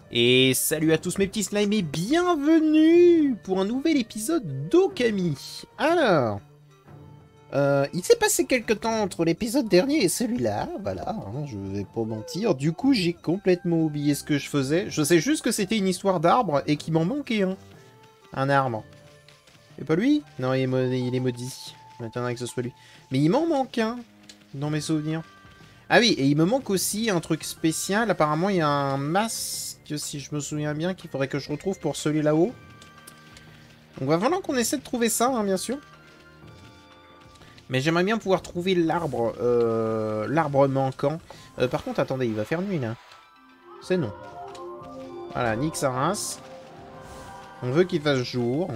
Et salut à tous mes petits slimes et bienvenue pour un nouvel épisode d'Okami. Alors, il s'est passé quelque temps entre l'épisode dernier et celui-là, voilà, hein, je vais pas mentir. Du coup, j'ai complètement oublié ce que je faisais. Je sais juste que c'était une histoire d'arbre et qu'il m'en manquait un arbre. C'est pas lui? Non, il est maudit. Maintenant que ce soit lui. Mais il m'en manque un, dans mes souvenirs. Ah oui, et il me manque aussi un truc spécial. Apparemment, il y a un masque, si je me souviens bien, qu'il faudrait que je retrouve pour celui là-haut. Donc va falloir qu'on essaie de trouver ça, hein, bien sûr. Mais j'aimerais bien pouvoir trouver l'arbre manquant. Par contre, attendez, il va faire nuit, là. C'est non. Voilà, nique sa race. On veut qu'il fasse jour.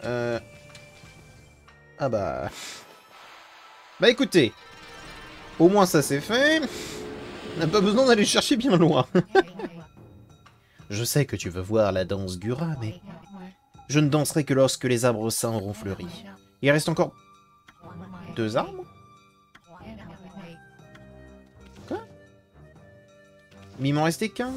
Euh... Ah bah... Bah écoutez, au moins ça c'est fait. On n'a pas besoin d'aller chercher bien loin. Je sais que tu veux voir la danse Gura, mais... Je ne danserai que lorsque les arbres sains auront fleuri. Il reste encore 2 arbres? Quoi? Mais il m'en restait qu'un.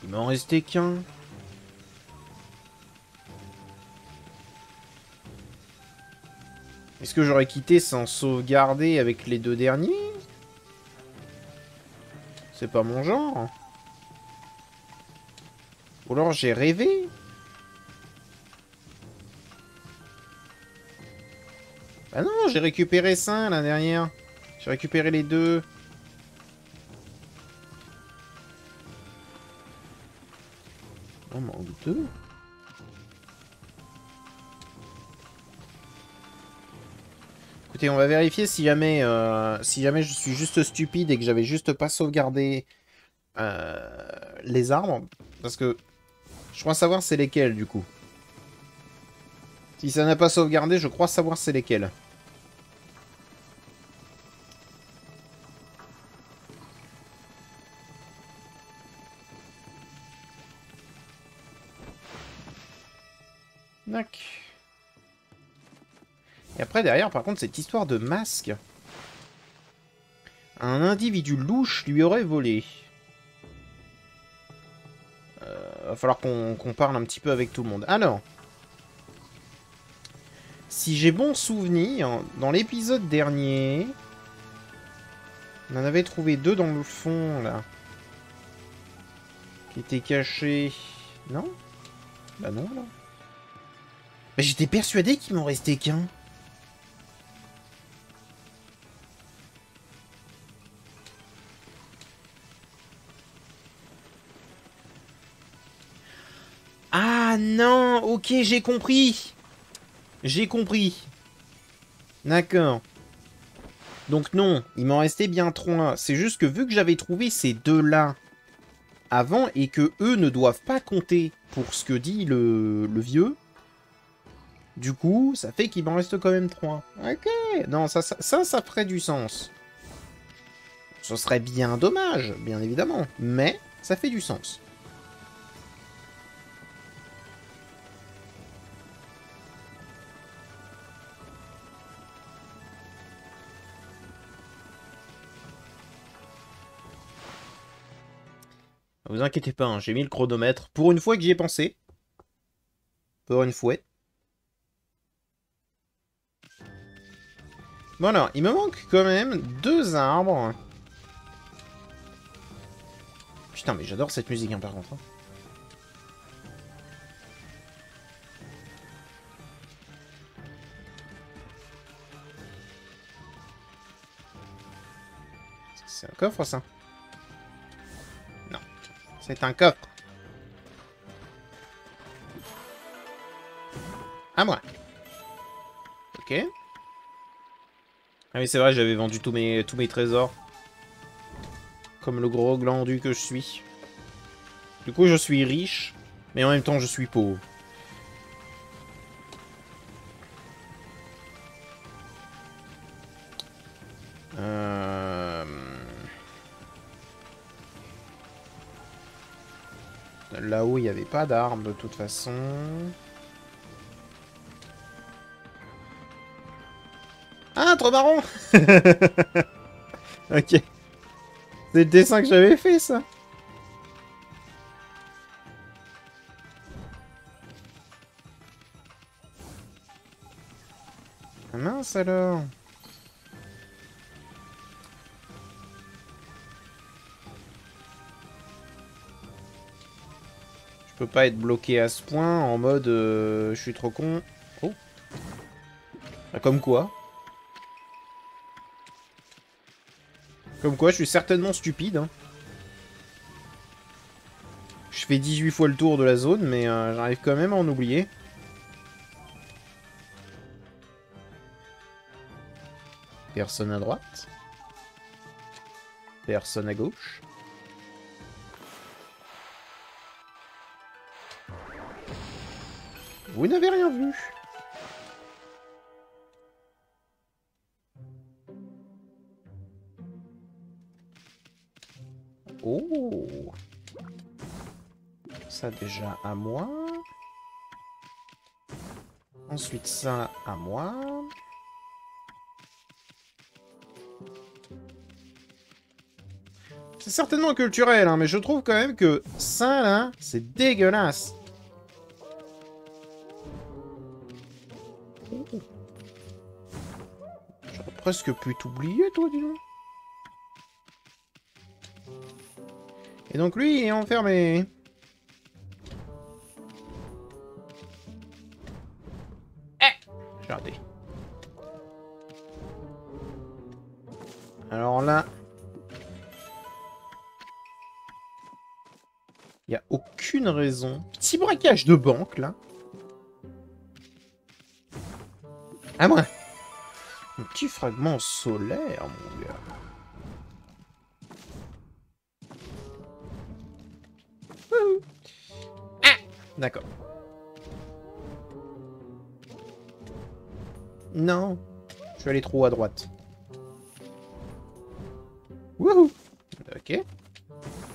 Il m'en restait qu'un. Est-ce que j'aurais quitté sans sauvegarder avec les 2 derniers? C'est pas mon genre. Ou alors j'ai rêvé? Bah non, j'ai récupéré ça la dernière. J'ai récupéré les 2. On manque 2. Écoutez, on va vérifier si jamais je suis juste stupide et que j'avais juste pas sauvegardé les arbres. Parce que je crois savoir c'est lesquels du coup. Si ça n'a pas sauvegardé, je crois savoir c'est lesquels. Tac. Et après, derrière, par contre, cette histoire de masque. Un individu louche lui aurait volé. Va falloir qu'on parle un petit peu avec tout le monde. Alors, si j'ai bon souvenir, dans l'épisode dernier, on en avait trouvé 2 dans le fond, là. Qui étaient cachés. Non? Bah non, là. Mais j'étais persuadé qu'il m'en restait qu'un. Ah non, ok, j'ai compris. J'ai compris. D'accord. Donc non, il m'en restait bien 3. C'est juste que vu que j'avais trouvé ces 2-là avant et que eux ne doivent pas compter pour ce que dit le vieux, du coup, ça fait qu'il m'en reste quand même 3. Ok, non, ça ferait du sens. Ce serait bien dommage, bien évidemment, mais ça fait du sens. Ne vous inquiétez pas, hein, j'ai mis le chronomètre. Pour une fois que j'y ai pensé. Pour une fois. Bon alors, il me manque quand même 2 arbres. Putain, mais j'adore cette musique, hein, par contre. Hein. C'est un coffre, ça? Non. C'est un coffre. À moi. Ok. Ah oui, c'est vrai, j'avais vendu tous mes trésors. Comme le gros glandu que je suis. Du coup, je suis riche, mais en même temps, je suis pauvre. Là-haut, il n'y avait pas d'armes, de toute façon. Ah, trop marrant. Ok. C'est le dessin que j'avais fait, ça. Ah mince, alors. Je peux pas être bloqué à ce point, en mode... je suis trop con. Oh. Ah, comme quoi. Comme quoi, je suis certainement stupide. Hein. Je fais 18 fois le tour de la zone, mais j'arrive quand même à en oublier. Personne à droite. Personne à gauche. Vous n'avez rien vu. Oh. Ça déjà à moi. Ensuite ça à moi. C'est certainement culturel, hein, mais je trouve quand même que ça, là, c'est dégueulasse. Oh. J'aurais presque pu t'oublier, toi, dis donc. Et donc lui, il est enfermé. J'ai raté. Alors là... Il n'y a aucune raison. Petit braquage de banque, là. À moi. Un petit fragment solaire, mon gars. Ah, d'accord. Non. Je suis allé trop à droite. Wouhou. Ok.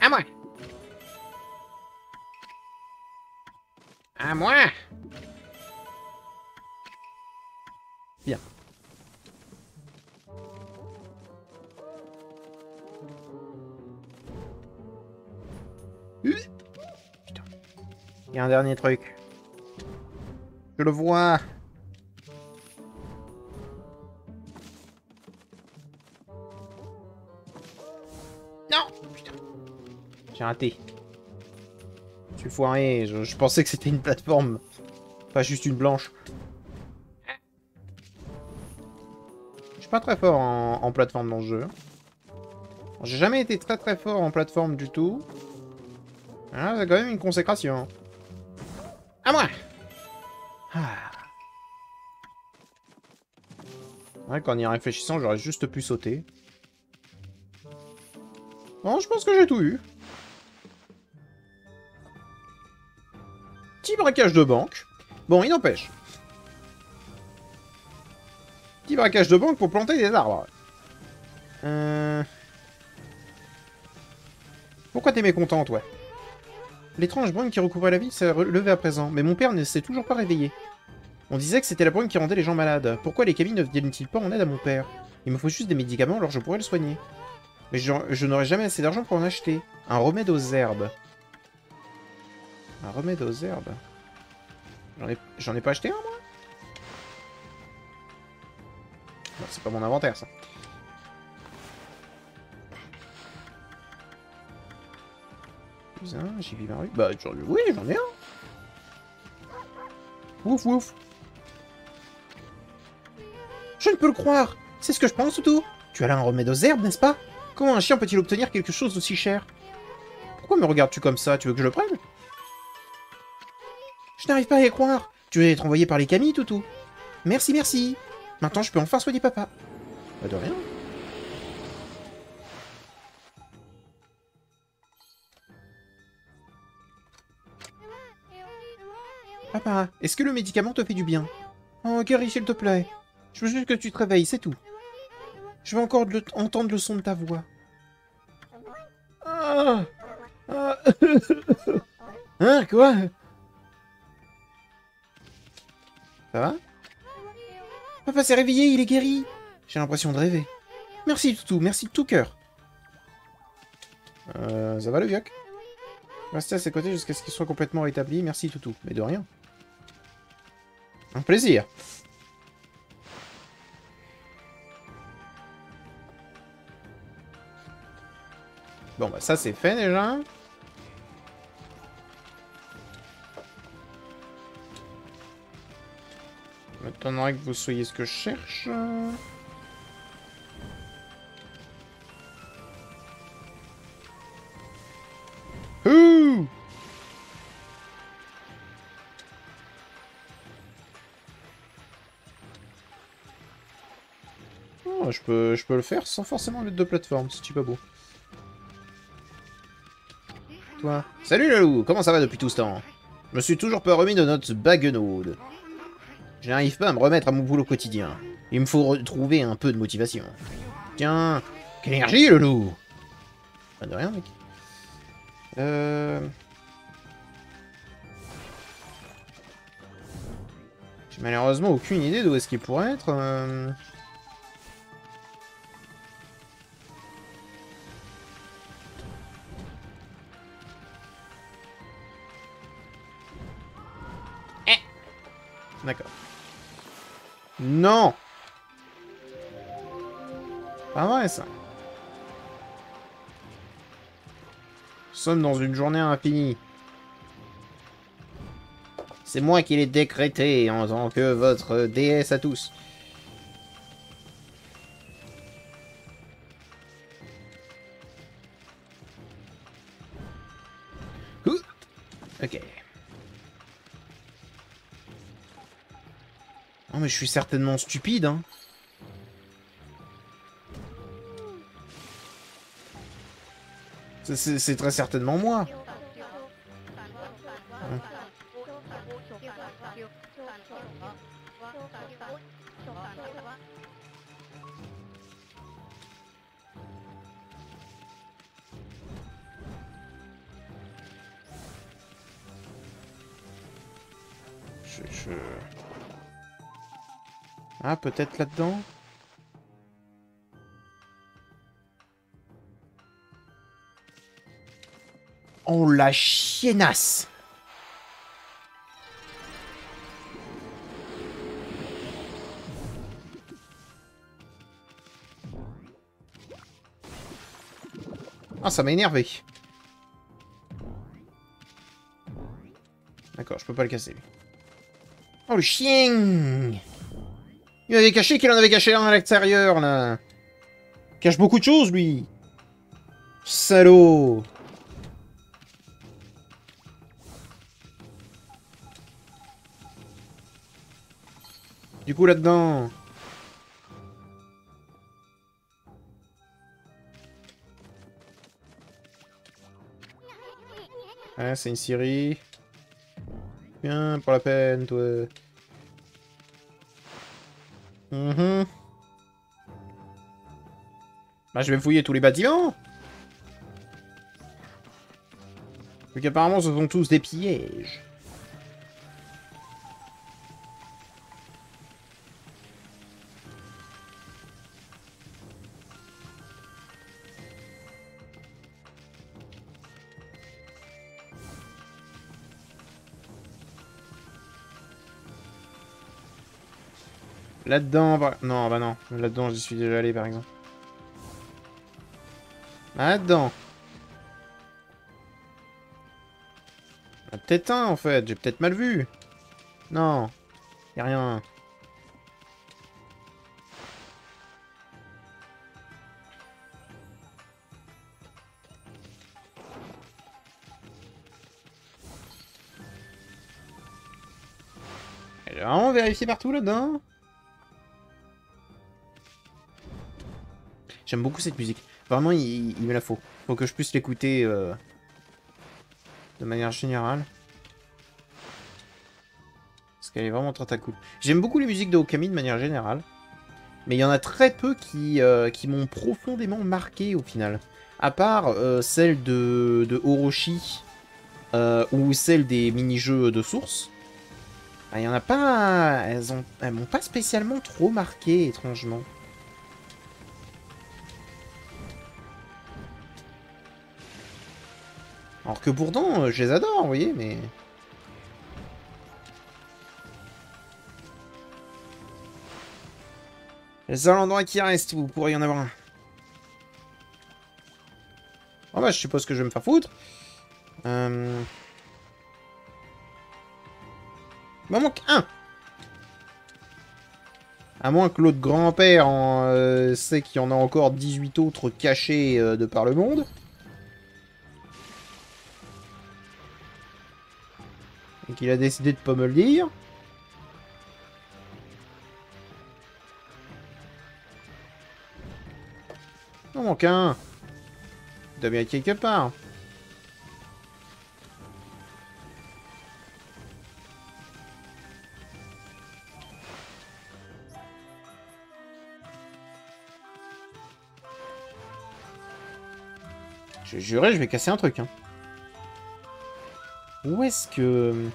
À moi. À moi. Bien. Putain. Il y a un dernier truc. Je le vois. Non. Putain. J'ai raté. Je suis foiré. Je pensais que c'était une plateforme. Pas juste une blanche. Je suis pas très fort en plateforme dans le jeu. J'ai jamais été très fort en plateforme du tout. Ah, c'est quand même une consécration. À moi. Ah. Ouais, qu'en y réfléchissant, j'aurais juste pu sauter. Bon, je pense que j'ai tout eu. Petit braquage de banque. Bon, il n'empêche. Petit braquage de banque pour planter des arbres. Pourquoi t'es mécontent, toi? L'étrange brume qui recouvrait la ville s'est levée à présent, mais mon père ne s'est toujours pas réveillé. On disait que c'était la brume qui rendait les gens malades. Pourquoi les cabines ne viennent-ils pas en aide à mon père? Il me faut juste des médicaments, alors je pourrais le soigner. Mais je n'aurai jamais assez d'argent pour en acheter. Un remède aux herbes. Un remède aux herbes. J'en ai pas acheté un, moi? Non, c'est pas mon inventaire, ça. J'y vis Maru. Bah, oui, j'en ai un. Ouf, ouf. Je ne peux le croire. C'est ce que je pense, Toutou. Tu as là un remède aux herbes, n'est-ce pas? Comment un chien peut-il obtenir quelque chose d'aussi cher? Pourquoi me regardes-tu comme ça? Tu veux que je le prenne? Je n'arrive pas à y croire. Tu veux être envoyé par les Camille, Toutou. Merci, merci. Maintenant, je peux enfin soigner papa. Bah, de rien. Papa, est-ce que le médicament te fait du bien? Oh, Gary, s'il te plaît. Je veux juste que tu te réveilles, c'est tout. Je veux encore entendre le son de ta voix. Ah, ah. Hein, quoi? Ça va? Papa s'est réveillé, il est guéri. J'ai l'impression de rêver. Merci Toutou, merci de tout cœur. Ça va le Vioc? Restez à ses côtés jusqu'à ce qu'il soit complètement rétabli. Merci Toutou. Mais de rien. Un plaisir. Bon bah ça c'est fait déjà. M'étonnerait que vous soyez ce que je cherche. Ouh! Oh, je peux le faire sans forcément mettre de plateforme, si tu es pas beau. Toi. Salut le loup, comment ça va depuis tout ce temps? Je me suis toujours pas remis de notre baguenaude. Je n'arrive pas à me remettre à mon boulot quotidien. Il me faut retrouver un peu de motivation. Tiens, quelle énergie le loup! Pas de rien mec. J'ai malheureusement aucune idée d'où est-ce qu'il pourrait être. D'accord. Non! Pas vrai ça. Nous sommes dans une journée infinie. C'est moi qui l'ai décrété en tant que votre déesse à tous. Ok. Non mais je suis certainement stupide, hein. C'est très certainement moi. Ah, peut-être là-dedans? Oh, la chiennasse! Ah, ça m'a énervé. D'accord, je peux pas le casser, lui. Oh, le chien! Il avait caché qu'il en avait caché un à l'extérieur, là. Il cache beaucoup de choses, lui. Salaud! Du coup, là-dedans... Ouais, c'est une scierie. Bien, pour la peine, toi. Bah, je vais fouiller tous les bâtiments. Vu qu'apparemment, ce sont tous des pièges. Là-dedans, bah... non, bah non. Là-dedans, j'y suis déjà allé, par exemple. Là-dedans. Ah, peut-être un, en fait. J'ai peut-être mal vu. Non. Y'a rien. J'ai vraiment vérifié partout, là-dedans. J'aime beaucoup cette musique. Vraiment, il me la faut. Faut que je puisse l'écouter de manière générale. Parce qu'elle est vraiment très cool. J'aime beaucoup les musiques de Okami de manière générale. Mais il y en a très peu qui m'ont profondément marqué au final. À part celle de Orochi ou celle des mini-jeux de source. Il y en a pas... Elles m'ont pas spécialement trop marqué, étrangement. Alors que pourtant, je les adore, vous voyez, mais... Les seuls endroits qui restent, vous pourriez y en avoir un. Oh bah, je suppose que je vais me faire foutre. Il m'en manque un. À moins que l'autre grand-père sait qu'il y en a encore 18 autres cachés de par le monde. Et qu'il a décidé de pas me le dire. Il m'en manque un. Il doit bien être quelque part. Je jurais, je vais casser un truc. Hein. Où est-ce que...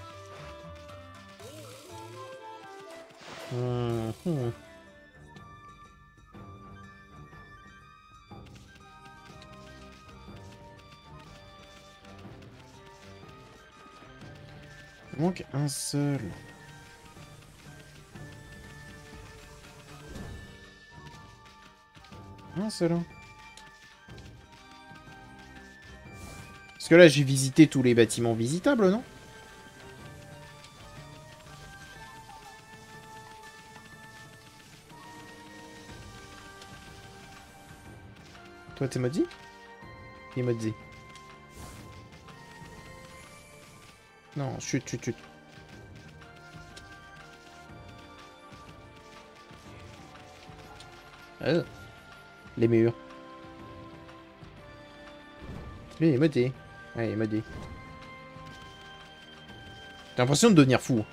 Il manque un seul. Un seul. Hein. Parce que là, j'ai visité tous les bâtiments visitables, non? Toi, t'es Modzi? Qui est Modzi? Non, chut, chut, chut. Les murs. Lui, il est modé. Ouais, il est modé. J'ai l'impression de devenir fou.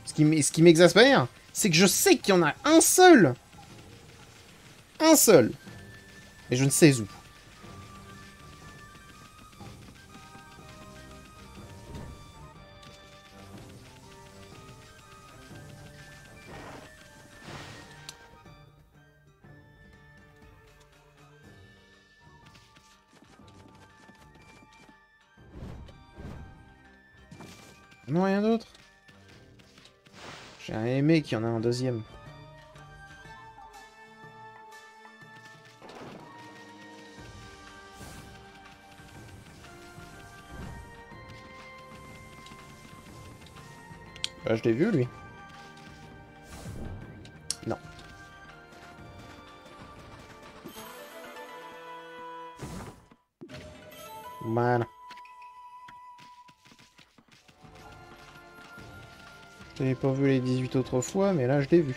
Ce qui m'exaspère, c'est que je sais qu'il y en a un seul. Un seul. Et je ne sais où. Non, rien d'autre. J'ai aimé qu'il y en a un deuxième. Bah, je l'ai vu, lui. Non. Voilà. Je l'avais pas vu les 18 autres fois, mais là, je l'ai vu.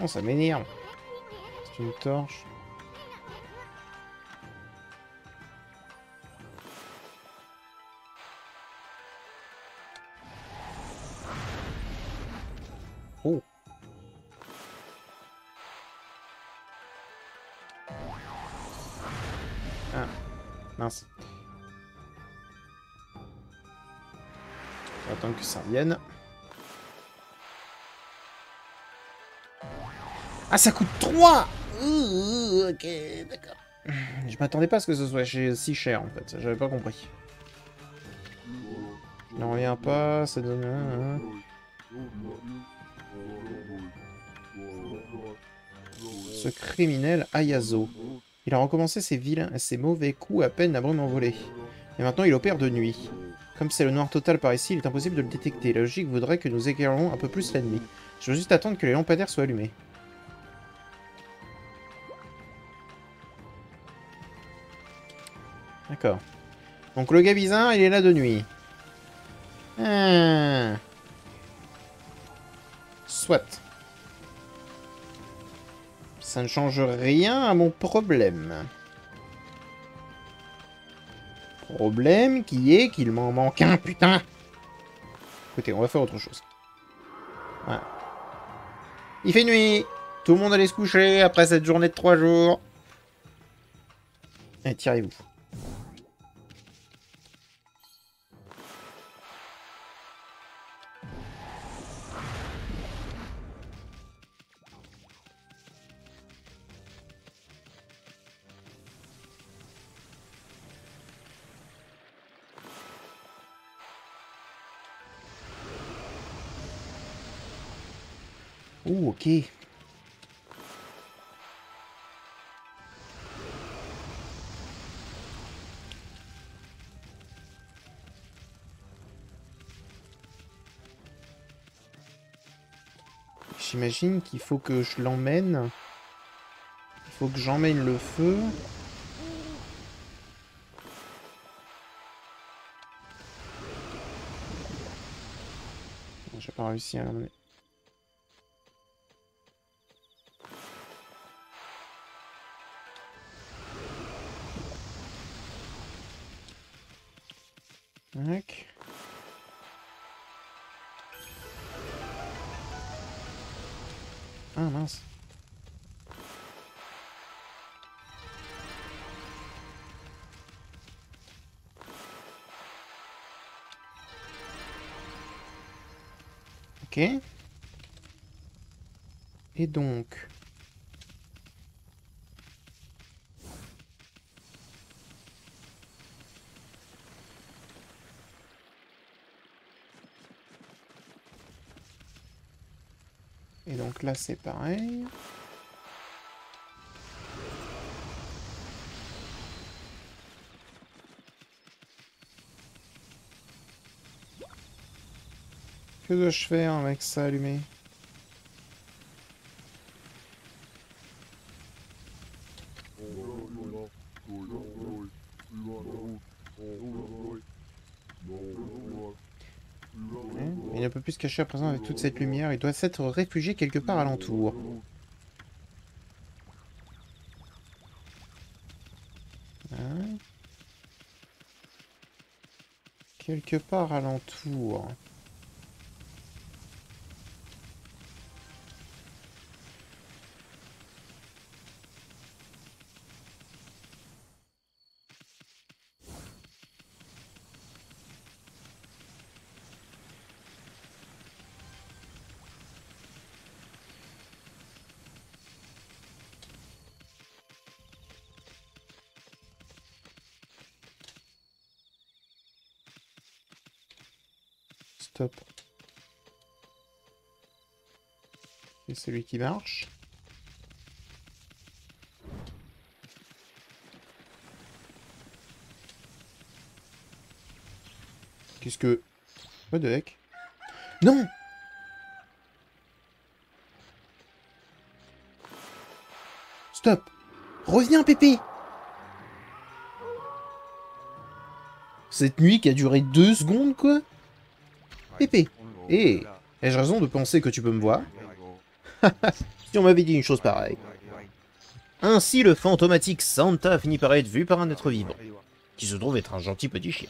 Oh, ça m'énerve. C'est une torche. Oh. Ah. Mince. Attends que ça revienne. Ah, ça coûte 3. Ok, d'accord. Je m'attendais pas à ce que ce soit si cher, en fait. J'avais pas compris. Il n'en revient pas, ça donne... Ce criminel Ayazo. Il a recommencé ses mauvais coups à peine la brume envolée. Et maintenant il opère de nuit. Comme c'est le noir total par ici, il est impossible de le détecter. La logique voudrait que nous éclairions un peu plus la nuit. Je veux juste attendre que les lampadaires soient allumés. D'accord. Donc le gars bizarre, il est là de nuit. Ah. Soit. Ça ne change rien à mon problème. Problème qui est qu'il m'en manque un, putain. Écoutez, on va faire autre chose. Voilà. Il fait nuit. Tout le monde allait se coucher après cette journée de 3 jours. Allez, tirez-vous. Oh, ok. J'imagine qu'il faut que je l'emmène. Il faut que j'emmène le feu. J'ai pas réussi à l'emmener. Tac. Ah mince. Ok. Et donc... Et donc là c'est pareil. Que dois-je faire avec ça allumé? Il ne peut plus se cacher à présent avec toute cette lumière. Il doit s'être réfugié quelque part alentour. Hein? Quelque part alentour. Stop. C'est celui qui marche. Qu'est-ce que... What the heck? Non! Stop! Reviens, Pépé! Cette nuit qui a duré 2 secondes, quoi? Pépé! Hé! Ai-je raison de penser que tu peux me voir? Si on m'avait dit une chose pareille. Ainsi, le fantomatique Santa finit par être vu par un être vivant, qui se trouve être un gentil petit chien.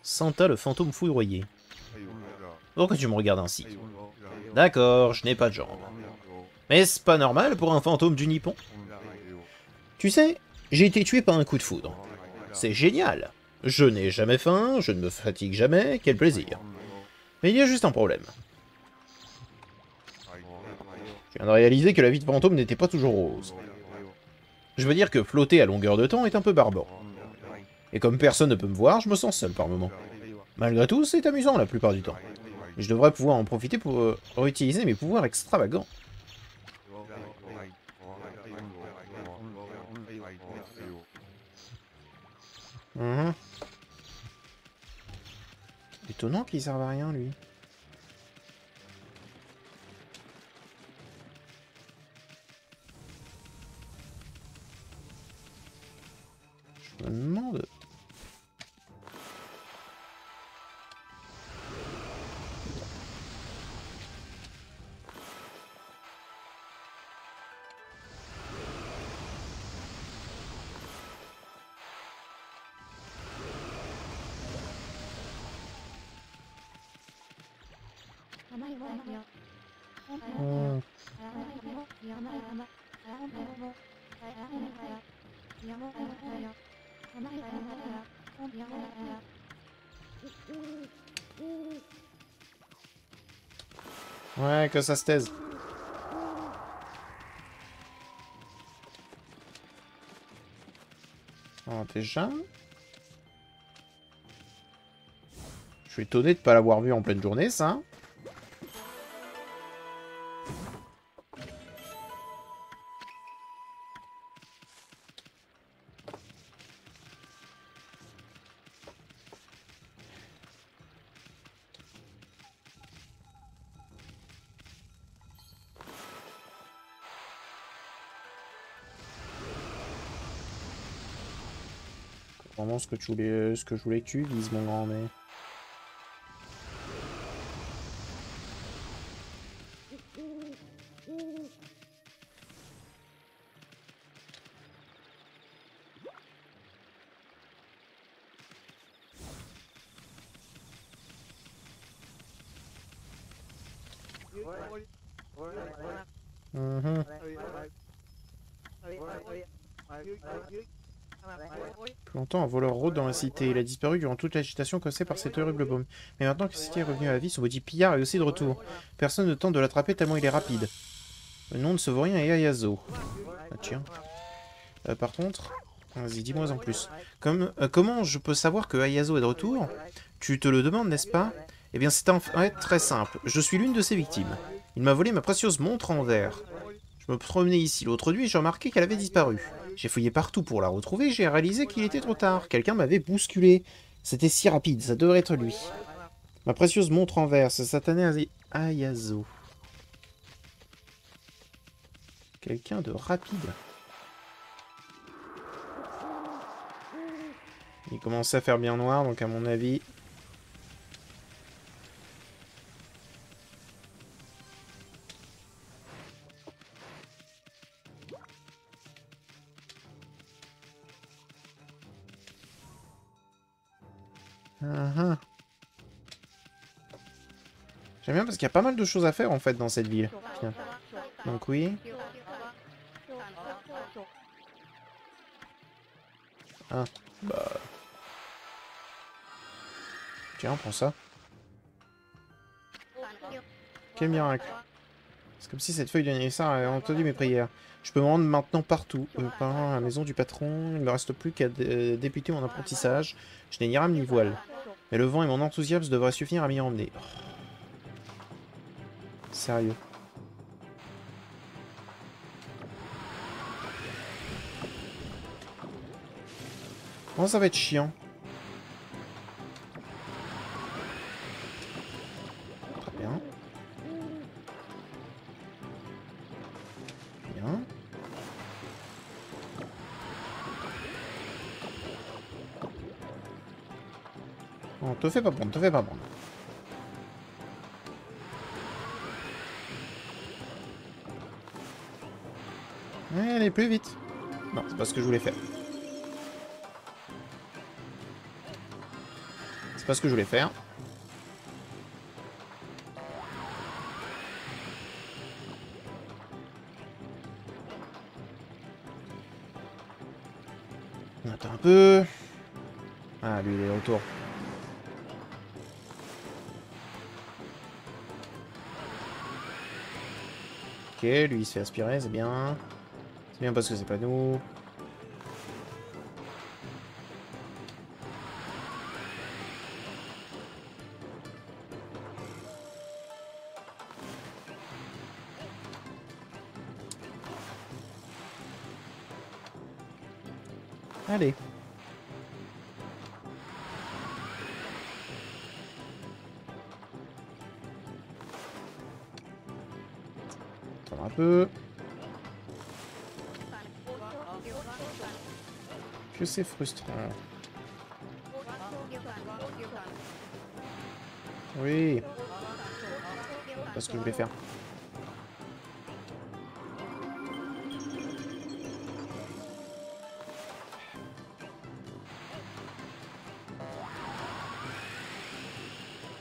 Santa le fantôme foudroyé. Pourquoi tu me regardes ainsi? D'accord, je n'ai pas de jambes. Mais c'est pas normal pour un fantôme du Nippon? Tu sais, j'ai été tué par un coup de foudre. C'est génial. Je n'ai jamais faim, je ne me fatigue jamais, quel plaisir. Mais il y a juste un problème. Je viens de réaliser que la vie de fantôme n'était pas toujours rose. Je veux dire que flotter à longueur de temps est un peu barbant. Et comme personne ne peut me voir, je me sens seul par moments. Malgré tout, c'est amusant la plupart du temps. Je devrais pouvoir en profiter pour réutiliser mes pouvoirs extravagants. Étonnant qu'il serve à rien, lui. Je me demande... Ouais, que ça se taise. Alors déjà... Je suis étonné de pas l'avoir vu en pleine journée, ça. Vraiment ce que je voulais que tu vises, mon grand, mais... Mhm. Plus longtemps, un voleur rôde dans la cité. Il a disparu durant toute l'agitation causée par cette horrible bombe. Mais maintenant que City est revenu à la vie, son body pillard est aussi de retour. Personne ne tente de l'attraper tellement il est rapide. Le nom de ce vaurien est Ayazo. Ah tiens. Par contre... Vas-y, dis-moi en plus. Comment je peux savoir que Ayazo est de retour? Tu te le demandes, n'est-ce pas? Eh bien, c'est en fait très simple. Je suis l'une de ses victimes. Il m'a volé ma précieuse montre en verre. Je me promenais ici l'autre nuit et j'ai remarqué qu'elle avait disparu. J'ai fouillé partout pour la retrouver et j'ai réalisé qu'il était trop tard. Quelqu'un m'avait bousculé. C'était si rapide, ça devrait être lui. Ma précieuse montre en verre, ce satané Ayazo. Quelqu'un de rapide. Il commençait à faire bien noir, donc à mon avis... J'aime bien parce qu'il y a pas mal de choses à faire en fait dans cette ville. Tiens. Donc oui. Ah, bah... Tiens, prends ça. Quel miracle. C'est comme si cette feuille d'anniversaire avait entendu mes prières. Je peux me rendre maintenant partout. Par la maison du patron, il ne me reste plus qu'à débuter mon apprentissage. Je n'ai ni rame ni voile. Mais le vent et mon enthousiasme devraient suffire à m'y emmener. Oh. Sérieux. Comment ça va être chiant? Très bien. Bien. Non, te fais pas prendre, te fais pas prendre. Allez, plus vite. Non, c'est pas ce que je voulais faire. C'est pas ce que je voulais faire. On attend un peu. Ah, lui, il est de retour. Ok, lui, il se fait aspirer, c'est bien. C'est bien parce que c'est pas nous. Allez. Attends un peu. Que c'est frustrant. Oui. C'est pas ce que je voulais faire.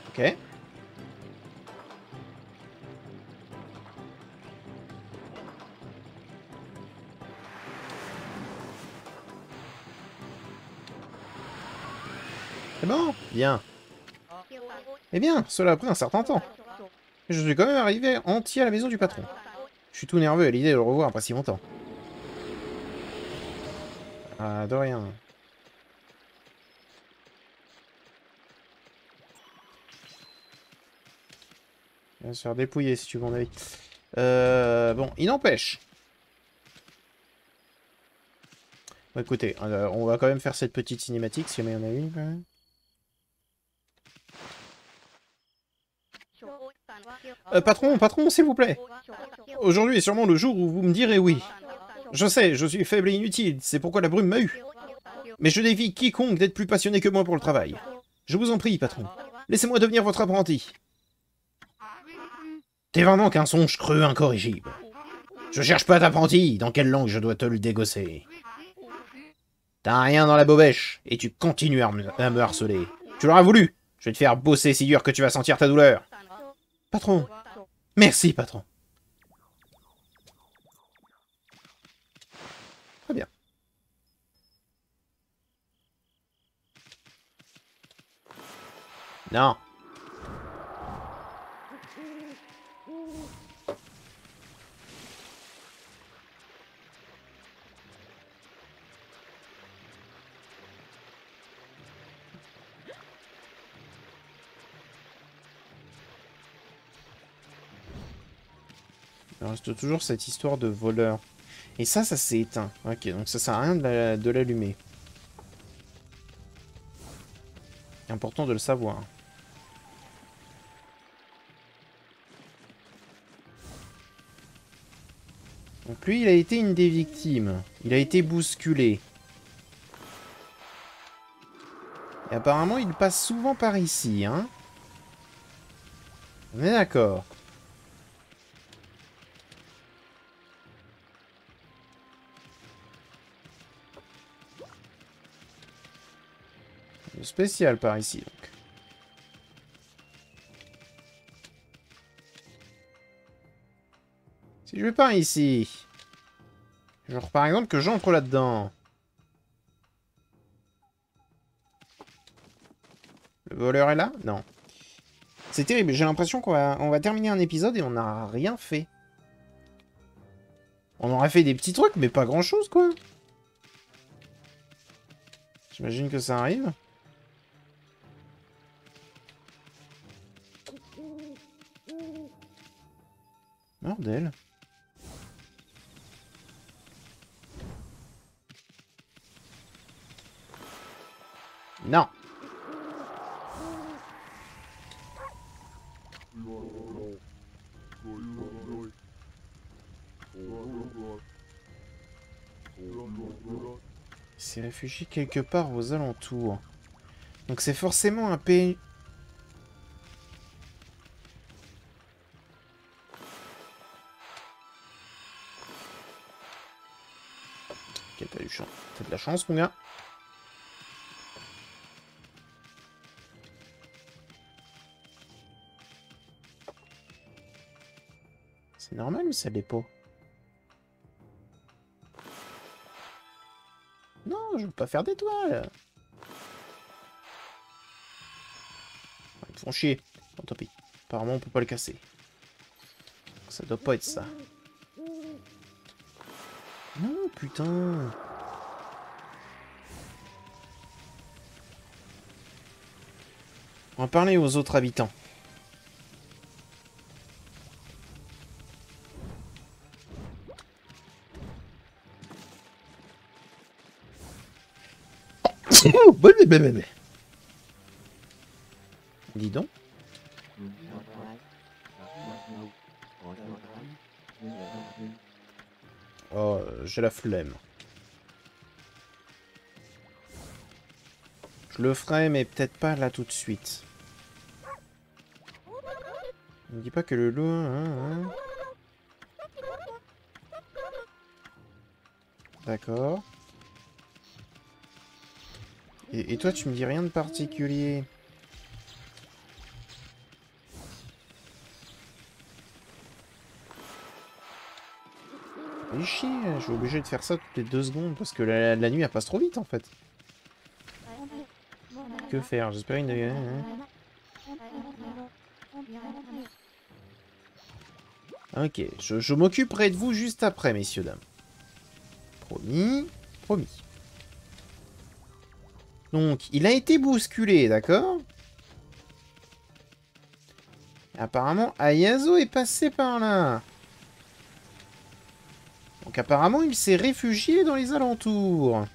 Ok. C'est bon. Bien. Eh bien, cela a pris un certain temps. Et je suis quand même arrivé entier à la maison du patron. Je suis tout nerveux à l'idée de le revoir après si longtemps. Ah, de rien. Il va se faire dépouiller si tu veux mon avis. Bon, il n'empêche. Bon, écoutez, on va quand même faire cette petite cinématique, si jamais il y en a une. Quand même. Patron, s'il vous plaît. Aujourd'hui est sûrement le jour où vous me direz oui. Je sais, je suis faible et inutile, c'est pourquoi la brume m'a eu. Mais je défie quiconque d'être plus passionné que moi pour le travail. Je vous en prie, patron. Laissez-moi devenir votre apprenti. T'es vraiment qu'un songe creux incorrigible. Je cherche pas d'apprenti, dans quelle langue je dois te le dégosser? T'as rien dans la bobèche, et tu continues à me harceler. Tu l'auras voulu. Je vais te faire bosser si dur que tu vas sentir ta douleur. Patron. Merci, patron. Très bien. Non. Il reste toujours cette histoire de voleur. Et ça s'est éteint. Ok, donc ça sert à rien de l'allumer. Important de le savoir. Donc lui, il a été une des victimes. Il a été bousculé. Et apparemment, il passe souvent par ici, hein. On est d'accord. Spécial par ici, donc. Si je vais par ici... Genre, par exemple, que j'entre là-dedans. Le voleur est là? Non. C'est terrible, j'ai l'impression qu'on va terminer un épisode et on n'a rien fait. On aurait fait des petits trucs, mais pas grand-chose, quoi. J'imagine que ça arrive. Bordel. Non. Il s'est réfugié quelque part aux alentours. Donc c'est forcément un pays... Ok, t'as de la chance, mon gars. C'est normal ou ça l'est pas? Non, je veux pas faire d'étoiles. Ils me font chier. Bon, tant pis. Apparemment, on peut pas le casser. Ça doit pas être ça. Non, putain. On va parler aux autres habitants. Dis donc. Oh, j'ai la flemme. Je le ferai, mais peut-être pas là tout de suite. Ne dis pas que le loup... Hein. D'accord. Et toi, tu me dis rien de particulier. Mais chier, je suis obligé de faire ça toutes les 2 secondes parce que la nuit elle passe trop vite en fait. Que faire? J'espère une... Ok, je m'occuperai de vous juste après, messieurs, dames. Promis, promis. Donc, il a été bousculé, d'accord? Apparemment, Ayazo est passé par là. Donc apparemment, il s'est réfugié dans les alentours.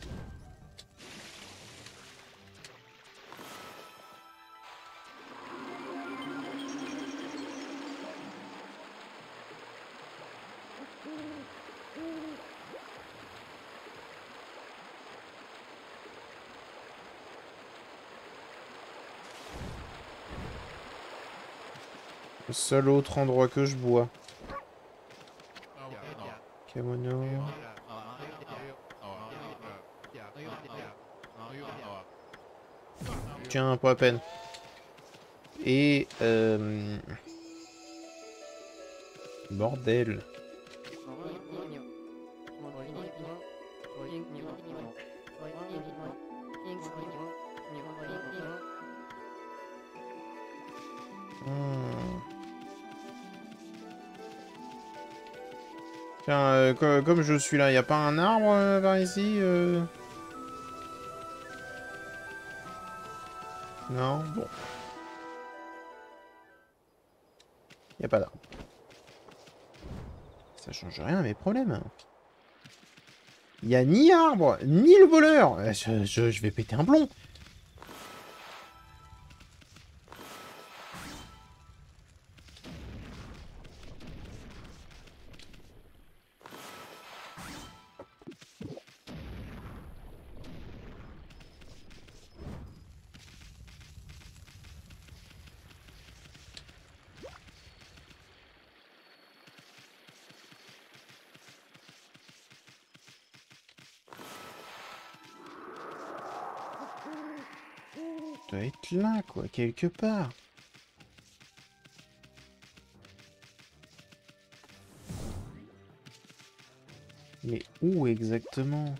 Le seul autre endroit que je vois. Kamono. Tiens, pas à peine. Et... Bordel. Tiens, comme je suis là, y a pas un arbre par ici Non. Bon. Y a pas d'arbre. Ça change rien à mes problèmes. Y a ni arbre, ni le voleur. Je vais péter un plomb. Doit être là, quoi, quelque part. Mais où exactement?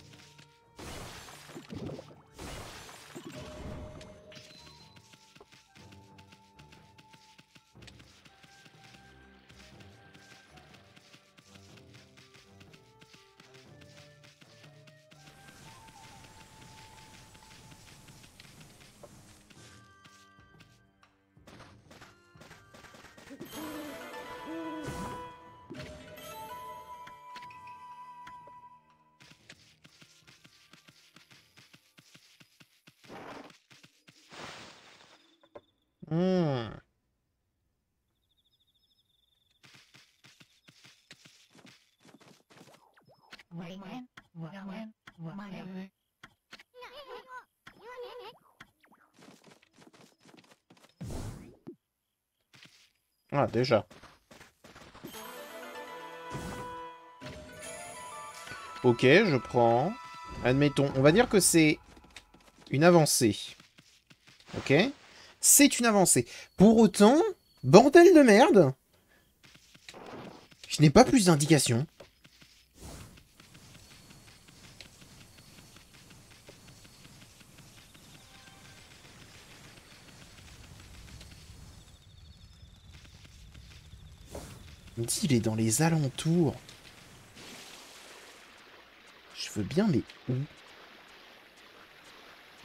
Hmm. Ah, déjà. Ok, je prends. Admettons, on va dire que c'est une avancée. Ok? C'est une avancée. Pour autant, bordel de merde, je n'ai pas plus d'indications. On me dit il est dans les alentours. Je veux bien, mais où?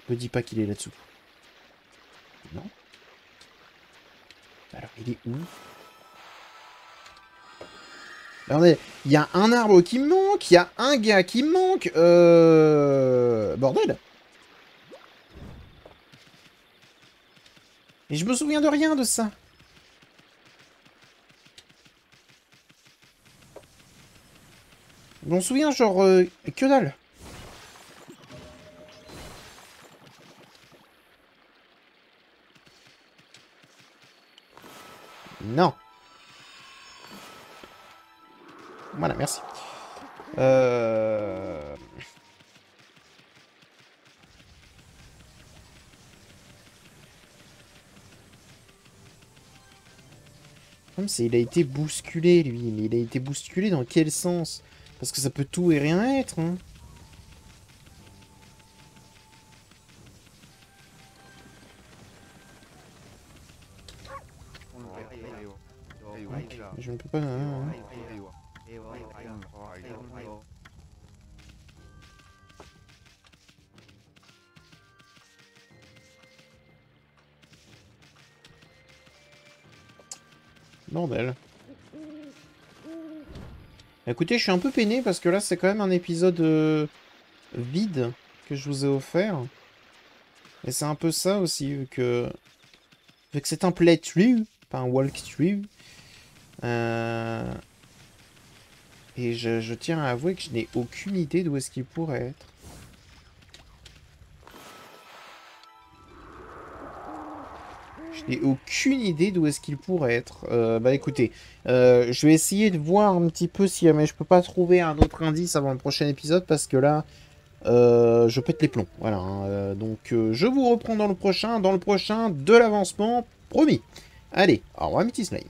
Me dis pas qu'il est là-dessous. Non? Alors, il est où? Attendez, il y a un arbre qui me manque, il y a un gars qui me manque. Bordel. Et je me souviens de rien de ça. Je m'en souviens, genre, que dalle. Non. Voilà, merci. Comme c'est, il a été bousculé, lui. Mais il a été bousculé dans quel sens? Parce que ça peut tout et rien être, hein. Je ne peux pas... bordel. Écoutez, je suis un peu peiné parce que là, c'est quand même un épisode vide que je vous ai offert. Et c'est un peu ça aussi, vu que c'est un playthrough, pas un walkthrough. Et je tiens à avouer que je n'ai aucune idée d'où est-ce qu'il pourrait être. Je n'ai aucune idée d'où est-ce qu'il pourrait être. Bah écoutez, je vais essayer de voir un petit peu si jamais je peux pas trouver un autre indice avant le prochain épisode, parce que là, je pète les plombs. Voilà, hein. Donc je vous reprends dans le prochain de l'avancement, promis. Allez, au revoir, Mythy Slime.